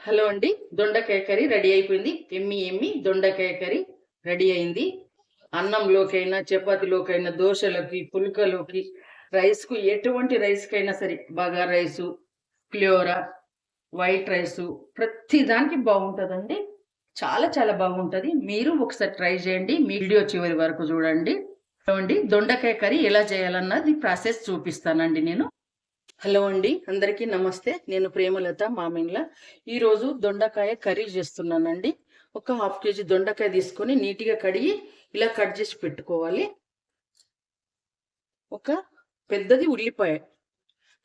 Hello అండి. దొండకాయ curry ready అయిపోయింది. ఎమ్మి దొండకాయ కర్రీ రెడీ అయింది. అన్నంలోకైనా, చపాతీలోకైనా, దోసలోకి, పుల్కలోకి, రైస్‌కు ఎటువంటి రైస్‌కైనా సరే బగారా రైసు, పులిహోర, వైట్ రైసు ప్రతి దానికి బాగుంటదండి. చాలా చాలా బాగుంటది. మీరు ఒకసారి ట్రై చేయండి. మీ వీడియో చివరి వరకు చూడండి. చూడండి దొండకాయ కర్రీ ఎలా చేయాలన్నది ప్రాసెస్ చూపిస్తానండి నేను. హలో అండి, అందరికీ నమస్తే. నేను ప్రేమలత మామిండ్ల. ఈరోజు దొండకాయ కర్రీ చేస్తున్నానండి. ఒక హాఫ్ కేజీ దొండకాయ తీసుకొని నీట్గా కడిగి ఇలా కట్ చేసి పెట్టుకోవాలి. ఒక పెద్దది ఉల్లిపాయ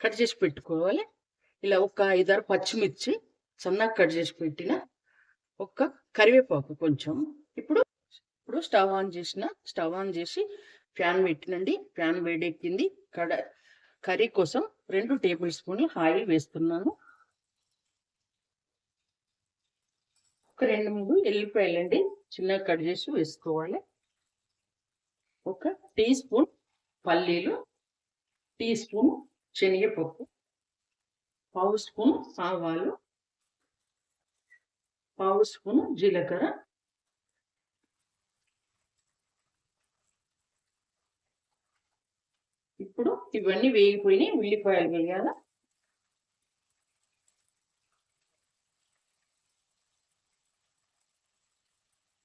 కట్ చేసి పెట్టుకోవాలి. ఇలా ఒక 5-6 పచ్చిమిర్చి సన్నగా కట్ చేసి పెట్టిన ఒక కరివేపాకు కొంచెం. ఇప్పుడు ఇప్పుడు స్టవ్ ఆన్ చేసి ప్యాన్ పెట్టినండి. ప్యాన్ వేడెక్కింది. కర్రీ కోసం 2 టేబుల్ స్పూన్లు ఆయిల్ వేస్తున్నాను. ఒక 2-3 ఎల్లిపాయలండి చిన్నగా కట్ చేసి వేసుకోవాలి. ఒక టీ స్పూన్ పల్లీలు, టీ స్పూన్ శనగపప్పు, పావు స్పూన్ ఆవాలు, పావు స్పూన్ జీలకర్ర, ఇప్పుడు ఇవన్నీ వేగిపోయినాయి. ఉల్లిపాయలు వేయాల.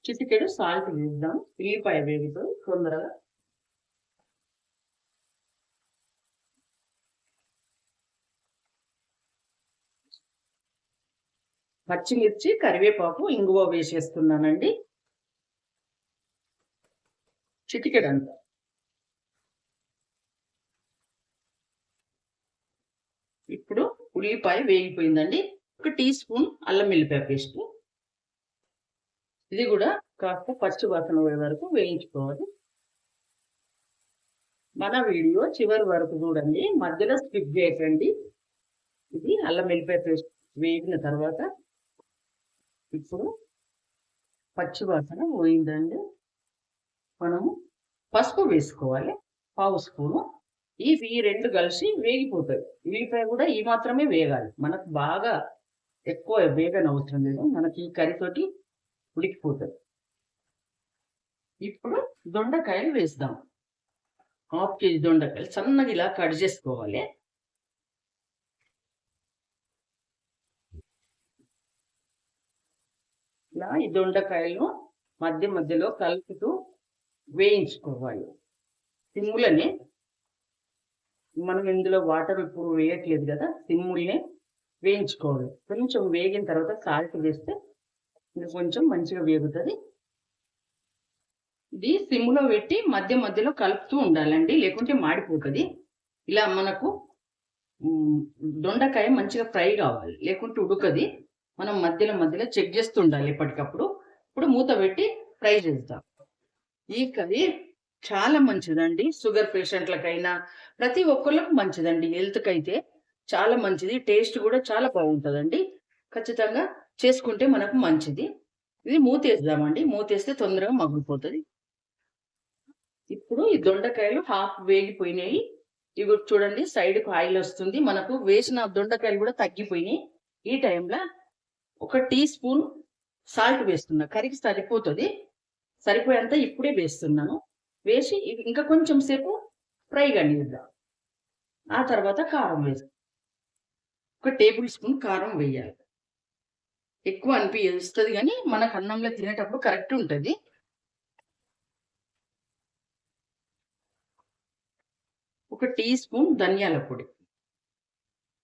చిటికెడు సాల్ట్ వేద్దాం. ఉల్లిపాయ వేగుతుంది తొందరగా. పచ్చిమిర్చి, కరివేపాకు, ఇంగువ వేసేస్తున్నానండి. చిటికెడంతా. ఇప్పుడు ఉల్లిపాయ వేగిపోయిందండి. ఒక టీ స్పూన్ అల్లం వెల్లిపాయ పేస్ట్. ఇది కూడా కాస్త పచ్చి వాసన పోయే వరకు వేయించుకోవాలి. మన వీడియో చివరి వరకు చూడండి, మధ్యలో స్కిప్ చేయకండి. ఇది అల్లం వెల్లిపాయ పేస్ట్ వేగిన తర్వాత ఇప్పుడు పచ్చి వాసన పోయిందండి. మనము పసుపు వేసుకోవాలి, పావు స్పూను. ఇవి 2 కలిసి వేగిపోతాయి. ఉల్లిపాయ కూడా ఈ మాత్రమే వేగాలి. మనకు బాగా ఎక్కువ వేగనవసరం లేదు. మనకి ఈ కర్రీతోటి ఉడికిపోతుంది. ఇప్పుడు దొండకాయలు వేద్దాం. హాఫ్ కేజీ దొండకాయలు సన్నగా ఇలా కట్ చేసుకోవాలి. ఇలా ఈ దొండకాయలు మధ్యలో కలుపుతూ వేయించుకోవాలి. సిమ్ములనే, మనం ఇందులో వాటర్ ఇప్పుడు వేయట్లేదు కదా, సిమ్ముల్నే వేయించుకోవాలి. కొంచెం వేగిన తర్వాత సాల్ట్ వేస్తే ఇది కొంచెం మంచిగా వేగుతుంది. ఇది సిమ్లో పెట్టి మధ్యలో కలుపుతూ ఉండాలండి, లేకుంటే మాడిపోతుంది. ఇలా మనకు దొండకాయ మంచిగా ఫ్రై కావాలి, లేకుంటే ఉడకది. మనం మధ్యలో చెక్ చేస్తూ ఉండాలి ఎప్పటికప్పుడు. ఇప్పుడు మూత పెట్టి ఫ్రై చేద్దాం. ఈ కర్రీ చాలా మంచిదండి. షుగర్ పేషెంట్లకైనా ప్రతి ఒక్కళ్ళకు మంచిదండి. హెల్త్కి అయితే చాలా మంచిది. టేస్ట్ కూడా చాలా బాగుంటుందండి. ఖచ్చితంగా చేసుకుంటే మనకు మంచిది. ఇది మూతేద్దామండి. మూతేస్తే తొందరగా మగ్గిపోతుంది. ఇప్పుడు ఈ దొండకాయలు హాఫ్ వేగిపోయినాయి. ఇవి చూడండి, సైడ్కు ఆయిల్ వస్తుంది. మనకు వేసిన దొండకాయలు కూడా తగ్గిపోయినాయి. ఈ టైంలో ఒక టీ స్పూన్ సాల్ట్ వేస్తున్నా. కర్రీకి సరిపోతుంది. సరిపోయేంత ఇప్పుడే వేస్తున్నాను. వేసి ఇంకా కొంచెం సేపు ఫ్రై కానిద్దాం. ఆ తర్వాత కారం వేస్తాం. ఒక టేబుల్ స్పూన్ కారం వేయాలి. ఎక్కువ అనిపిస్తుంది కానీ మనకు అన్నంలో తినేటప్పుడు కరెక్ట్ ఉంటుంది. ఒక టీ స్పూన్ ధనియాల పొడి,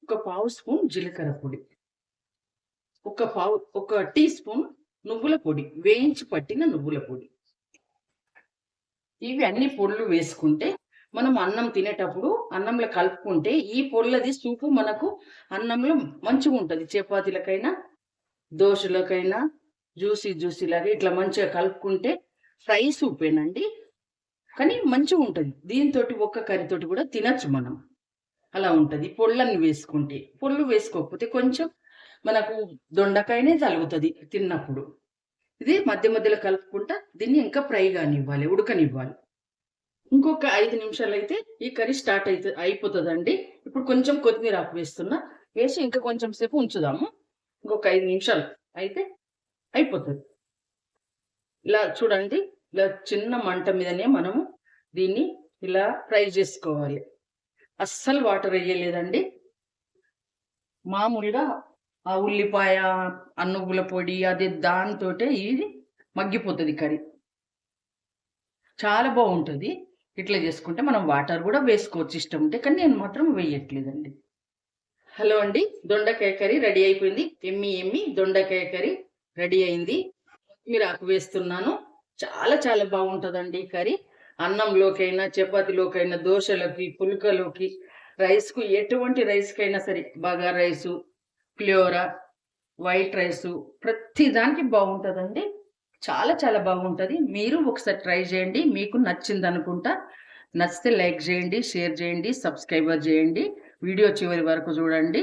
ఒక పావు స్పూన్ జీలకర్ర పొడి, ఒక టీ స్పూన్ నువ్వుల పొడి, వేయించి పట్టిన నువ్వుల పొడి. ఇవి అన్ని పొడులు వేసుకుంటే మనం అన్నం తినేటప్పుడు అన్నంలో కలుపుకుంటే ఈ పొడులది సూపు మనకు అన్నంలో మంచిగా ఉంటుంది. చపాతీలకైనా, దోశలకైనా జ్యూసీ లాగా ఇట్లా మంచిగా కలుపుకుంటే ఫ్రై సూపేనండి. కానీ మంచిగా ఉంటుంది. దీంతో ఒక్క కర్రీతోటి కూడా తినచ్చు మనం. అలా ఉంటుంది పొళ్ళన్ని వేసుకుంటే. పొళ్ళు వేసుకోకపోతే కొంచెం మనకు దొండకాయనే తలుగుతుంది తిన్నప్పుడు. ఇది మధ్యలో కలుపుకుంటా దీన్ని ఇంకా ఫ్రై కానివ్వాలి, ఉడకనివ్వాలి. ఇంకొక 5 నిమిషాలు అయితే ఈ కర్రీ స్టార్ట్ అయిపోతుందండి. ఇప్పుడు కొంచెం కొత్తిమీర ఆకు వేస్తున్నా. వేసి ఇంకా కొంచెం సేపు ఉంచుదాము. ఇంకొక 5 నిమిషాలు అయితే అయిపోతుంది. ఇలా చూడండి, ఇలా చిన్న మంట మీదనే మనము దీన్ని ఇలా ఫ్రై చేసుకోవాలి. అస్సలు వాటర్ వేయలేదండి. మామూలుగా ఆ ఉల్లిపాయ, ఆ నువ్వుల పొడి అది దాంతోటే ఇది మగ్గిపోతుంది కర్రీ. చాలా బాగుంటుంది. ఇట్లా చేసుకుంటే మనం వాటర్ కూడా వేసుకోవచ్చు ఇష్టం ఉంటే, కానీ నేను మాత్రం వేయట్లేదండి. హలో అండి, దొండకాయ కర్రీ రెడీ అయిపోయింది. ఎమ్మి దొండకాయ కర్రీ రెడీ అయింది. కొత్తిమీర ఆకు వేస్తున్నాను. చాలా చాలా బాగుంటుందండి ఈ కర్రీ. అన్నంలోకైనా, చపాతీలోకైనా, దోశలోకి, పుల్కలోకి, రైస్కు, ఎటువంటి రైస్కైనా సరే, బగారా రైసు, పులిహోర, వైట్ రైసు, ప్రతి దానికి బాగుంటుందండి. చాలా చాలా బాగుంటుంది. మీరు ఒకసారి ట్రై చేయండి. మీకు నచ్చింది అనుకుంటా. నచ్చితే లైక్ చేయండి, షేర్ చేయండి, సబ్స్క్రైబర్ చేయండి. వీడియో చివరి వరకు చూడండి.